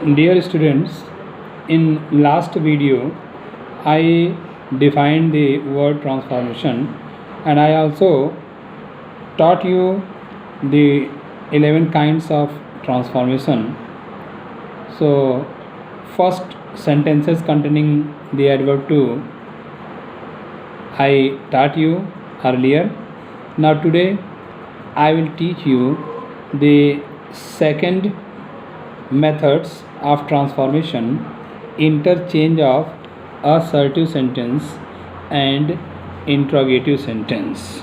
Dear students, in last video I defined the word transformation and I also taught you the 11 kinds of transformation. So first sentences containing the adverb to I taught you earlier. Now today I will teach you the second methods of transformation, interchange of assertive sentence and interrogative sentence.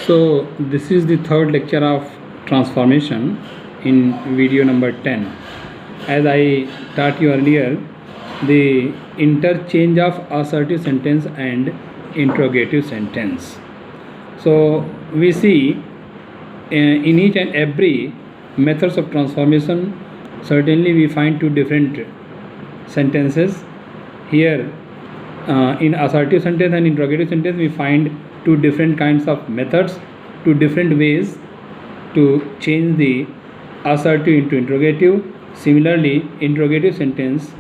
So this is the third lecture of transformation in video number 10. As I taught you earlier, the interchange of assertive sentence and interrogative sentence. So we see in each and every methods of transformation, certainly we find two different sentences. Here in assertive sentence and interrogative sentence we find two different kinds of methods, two different ways to change the assertive into interrogative. Similarly, interrogative sentence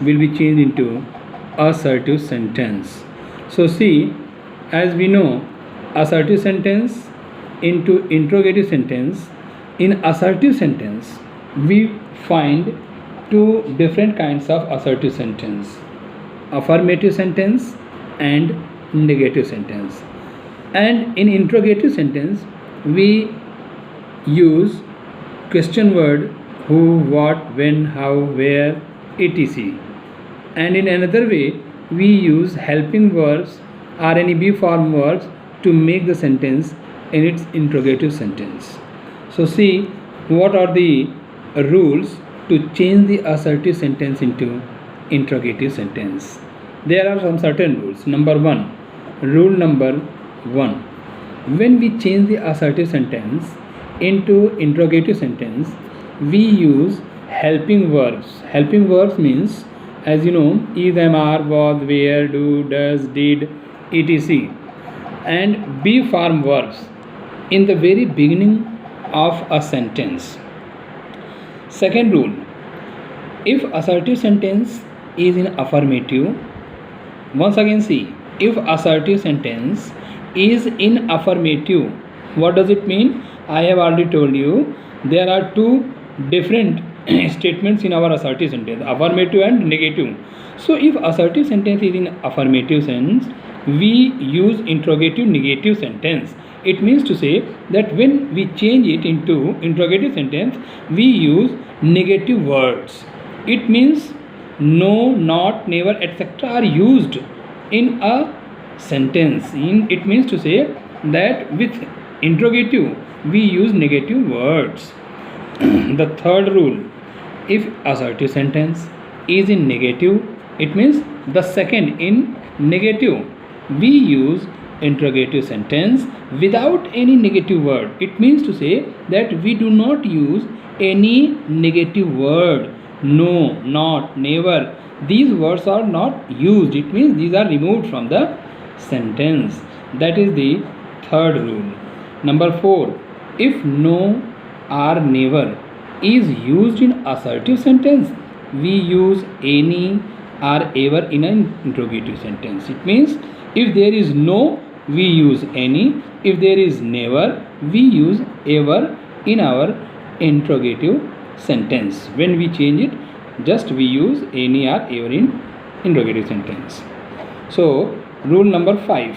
will be changed into assertive sentence. So see, as we know, assertive sentence into interrogative sentence. In assertive sentence we find two different kinds of assertive sentence: affirmative sentence and negative sentence. And in interrogative sentence we use question word who, what, when, how, where, etc. And in another way we use helping verbs or any be form verbs to make the sentence in its interrogative sentence. So see what are the rules to change the assertive sentence into interrogative sentence. There are some certain rules. Rule number one, when we change the assertive sentence into interrogative sentence, we use helping verbs. Helping verbs means, as you know, is, am, are, was, were, do, does, did, etc. and be form verbs in the very beginning of a sentence. Second rule, if assertive sentence is in affirmative, once again see, if assertive sentence is in affirmative, what does it mean? I have already told you there are two different statements in our assertive sentence, affirmative and negative. So if assertive sentence is in affirmative sense, we use interrogative negative sentence. It means to say that when we change it into interrogative sentence, we use negative words. It means no, not, never, etc. are used in a sentence. It means to say that with interrogative we use negative words. The third rule, if assertive sentence is in negative, it means the second in negative, we use interrogative sentence without any negative word. It means to say that we do not use any negative word. No, not, never, these words are not used. It means these are removed from the sentence. That is the third rule. Number 4, if no or never is used in assertive sentence, we use any or ever in an interrogative sentence. It means if there is no, we use any. If there is never, we use ever in our interrogative sentence. When we change it, just we use any or ever in interrogative sentence. So rule number 5,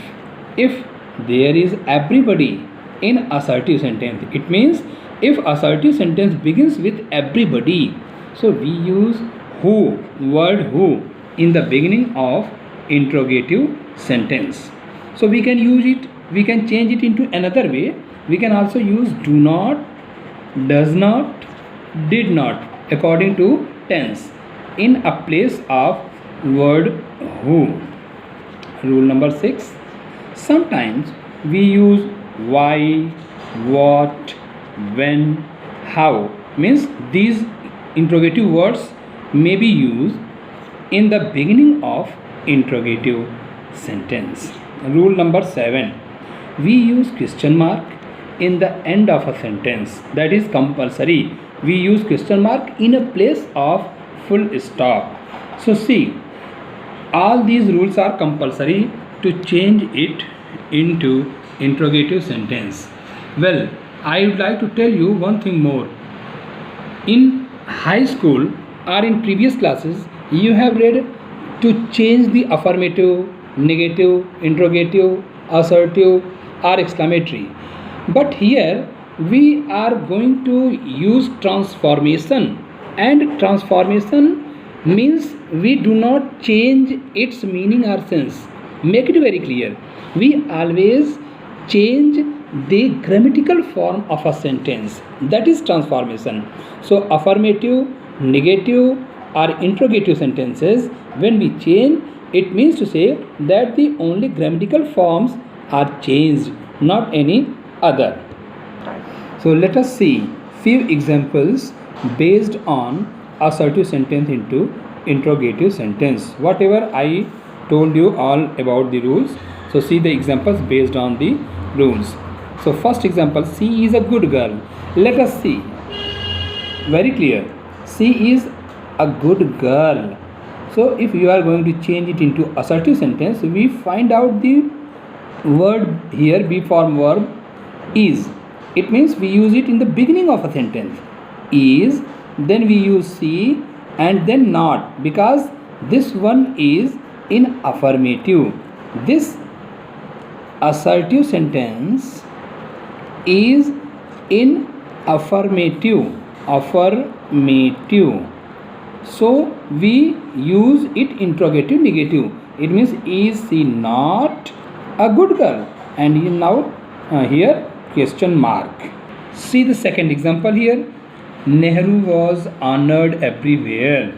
if there is everybody in assertive sentence, it means if assertive sentence begins with everybody, so we use who, word who, in the beginning of interrogative sentence. So we can use it, we can change it into another way. We can also use do not, does not, did not according to tense in a place of word who. Rule number 6, sometimes we use why, what, when, how, means these interrogative words may be used in the beginning of interrogative sentence. Rule number 7, we use question mark in the end of a sentence. That is compulsory. we use question mark in a place of full stop. So see, all these rules are compulsory to change it into interrogative sentence. Well, I would like to tell you one thing more. In high school or in previous classes, you have read to change the affirmative, negative, interrogative, assertive or exclamatory. But here we are going to use transformation, and transformation means we do not change its meaning or sense. Make it very clear. We always change the grammatical form of a sentence. That is transformation. So affirmative, negative or interrogative sentences, when we change, it means to say that the only grammatical forms are changed, not any other. So let us see few examples based on assertive sentence into interrogative sentence. Whatever I told you all about the rules, so see the examples based on the rules. So first example, she is a good girl. Let us see. Very clear. She is a good girl. So if you are going to change it into assertive sentence, we find out the word here, be form verb is. It means we use it in the beginning of a sentence. Is, then we use she and then not, because this one is in affirmative. This assertive sentence is in affirmative. So we use it interrogative negative. It means is she not a good girl? And now here question mark. See the second example here. Nehru was honored everywhere.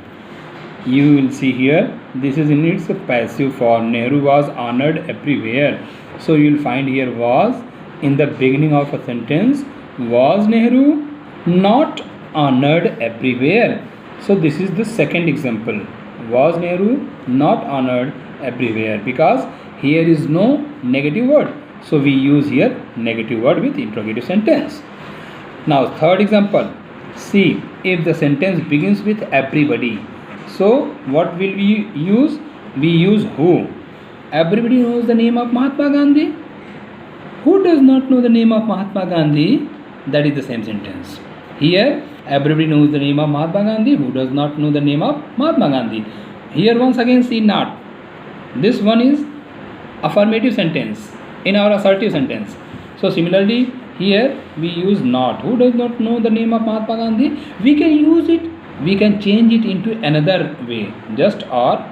You will see here, this is in its passive form. Nehru was honored everywhere. So you will find here was in the beginning of a sentence. Was Nehru not honored everywhere? So this is the second example. Was Nehru not honored everywhere? Because here is no negative word. So we use here negative word with interrogative sentence. Now third example. See, if the sentence begins with everybody, so what will we use? We use who. Everybody knows the name of Mahatma Gandhi. Who does not know the name of Mahatma Gandhi? That is the same sentence. Here everybody knows the name of Mahatma Gandhi. Who does not know the name of Mahatma Gandhi? Here once again see not. This one is affirmative sentence in our assertive sentence. So similarly here we use not. Who does not know the name of Mahatma Gandhi? We can use it, we can change it into another way. Just or,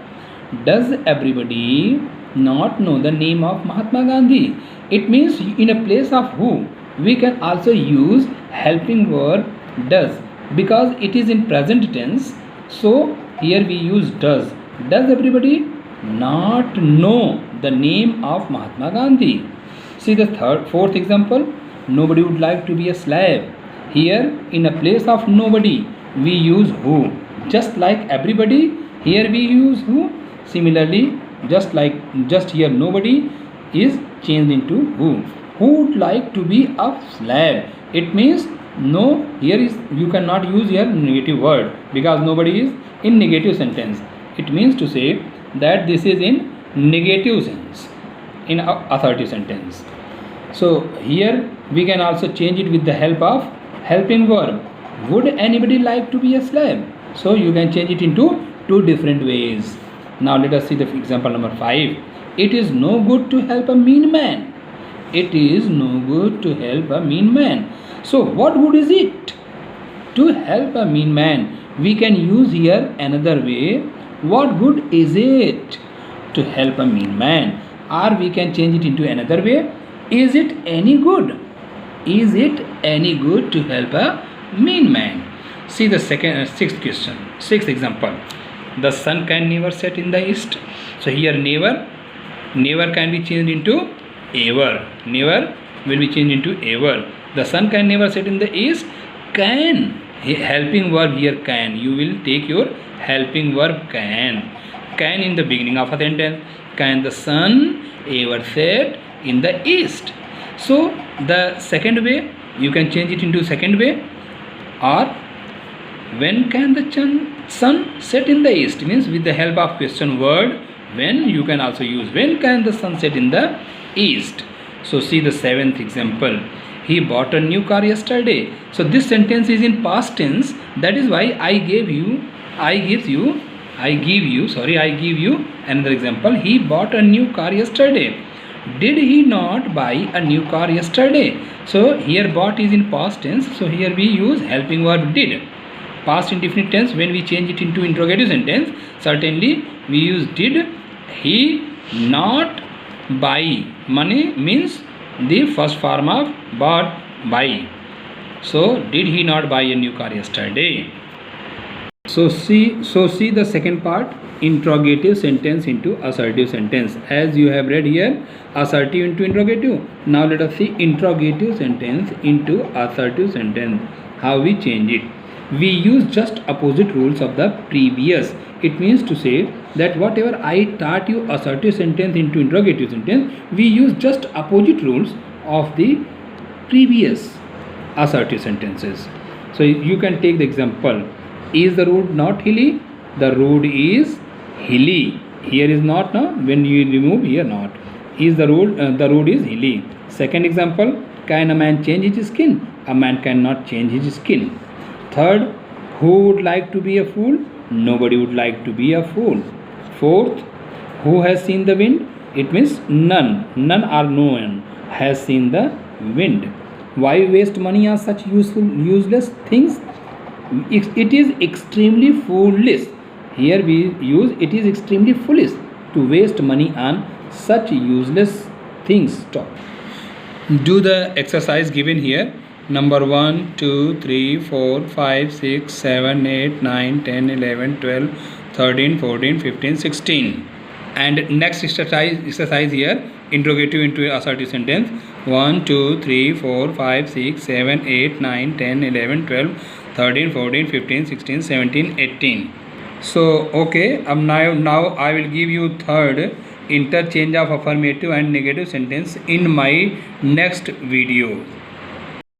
does everybody not know the name of Mahatma Gandhi? It means in a place of who, we can also use helping verb does, because it is in present tense. So here we use does. Does everybody not know the name of Mahatma Gandhi? See the fourth example. Nobody would like to be a slave. Here in a place of nobody we use who. Just like everybody, here we use who. Similarly, just here nobody is changed into who. Who would like to be a slave? It means no, here is, you cannot use here negative word, because nobody is in negative sentence. It means to say that this is in negative sense in assertive sentence. So here we can also change it with the help of helping verb. Would anybody like to be a slave? So you can change it into two different ways. Now let us see the example number 5. It is no good to help a mean man. It is no good to help a mean man. So what good is it to help a mean man? We can use here another way. What good is it to help a mean man? Or we can change it into another way. Is it any good? Is it any good to help a mean man? See the sixth example. The sun can never set in the east. So here never can be changed into ever. Never will be changed into ever. The sun can never set in the east. Can, helping verb here can. You will take your helping verb can. Can in the beginning of a sentence. Can the sun ever set in the east? So the second way, you can change it into second way, or when can the sun set in the east? Means with the help of question word when, you can also use when can the sun set in the east. So see the seventh example. He bought a new car yesterday. So this sentence is in past tense. That is why I give you another example. He bought a new car yesterday. Did he not buy a new car yesterday? So here bought is in past tense. So here we use helping verb did. Past indefinite tense, when we change it into interrogative sentence, certainly we use did he not buy. Money means the first form of bought, buy. So did he not buy a new car yesterday? So see the second part, interrogative sentence into assertive sentence. As you have read here, assertive into interrogative. Now let us see interrogative sentence into assertive sentence. How we change it? We use just opposite rules of the previous. It means to say that whatever I taught you assertive sentence into interrogative sentence, we use just opposite rules of the previous assertive sentences. So you can take the example. Is the road not hilly? The road is hilly. Here is not, no? When you remove here not. Is the road is hilly. Second example. Can a man change his skin? A man cannot change his skin. Third, who would like to be a fool? Nobody would like to be a fool. Fourth, who has seen the wind? It means none or no one has seen the wind. Why waste money on such useless things? It is extremely foolish. Here we use it is extremely foolish to waste money on such useless things. Stop. Do the exercise given here. Number 1, 2, 3, 4, 5, 6, 7, 8, 9, 10, 11, 12, 13, 14, 15, 16. And next exercise here, interrogative into assertive sentence. 1, 2, 3, 4, 5, 6, 7, 8, 9, 10, 11, 12, 13, 14, 15, 16, 17, 18. So okay, now I will give you third interchange of affirmative and negative sentence in my next video.